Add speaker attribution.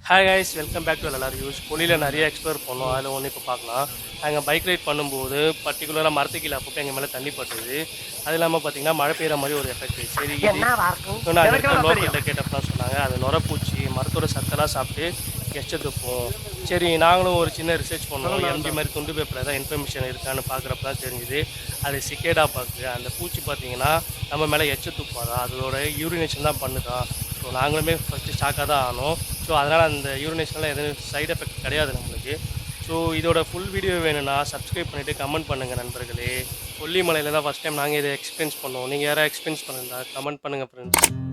Speaker 1: Hi guys, welcome back to எல்லாரும் யூஸ். பொலியில் நிறைய எக்ஸ்ப்ளோர் பண்ணோம். அதில் ஒன்று இப்போ பார்க்கலாம். நாங்கள் பைக் ரைட் பண்ணும்போது பர்டிகுலராக மரத்து கீழே அப்போ எங்கள் மேலே தண்ணி பட்டுது. அது இல்லாமல் பார்த்தீங்கன்னா மழை பெய்கிற மாதிரி ஒரு எஃபெக்ட். சரி, இது நாங்கள் இருக்கிற லோக்கல்கிட்ட கேட்டப்பலாம் சொன்னாங்க அது நுரப்பூச்சி மரத்தோட சத்தெல்லாம் சாப்பிட்டு எச்ச துப்போம். சரி, நாங்களும் ஒரு சின்ன ரிசர்ச் பண்ணோம். எம்டி மாதிரி துண்டு பேப்பரில் ஏதாவது இன்ஃபர்மேஷன் இருக்கான்னு பார்க்குறப்ப தான் தெரிஞ்சுது அது சிக்கேடா பார்க்கு. அந்த பூச்சி பார்த்தீங்கன்னா நம்ம மேலே எச்ச துப்பாதான், அதோட யூரினேஷன் தான் பண்ணுதான். ஸோ நாங்களுமே ஃபஸ்ட்டு ஸ்டாக்காக தான் ஆனோம். ஸோ அதனால் அந்த யூரினேஷனில் எதுவும் சைட் எஃபெக்ட் கிடையாது நம்மளுக்கு. ஸோ இதோட ஃபுல் வீடியோ வேணும்னா சப்ஸ்கிரைப் பண்ணிவிட்டு கமெண்ட் பண்ணுங்கள் நண்பர்களே. கொல்லிமலையில் தான் ஃபஸ்ட் டைம் நாங்கள் இதை எக்ஸ்பீரியன்ஸ் பண்ணோம். நீங்கள் யாராவது எக்ஸ்பீரியன்ஸ் பண்ணுறதா கமெண்ட் பண்ணுங்கள் ஃப்ரெண்ட்ஸ்.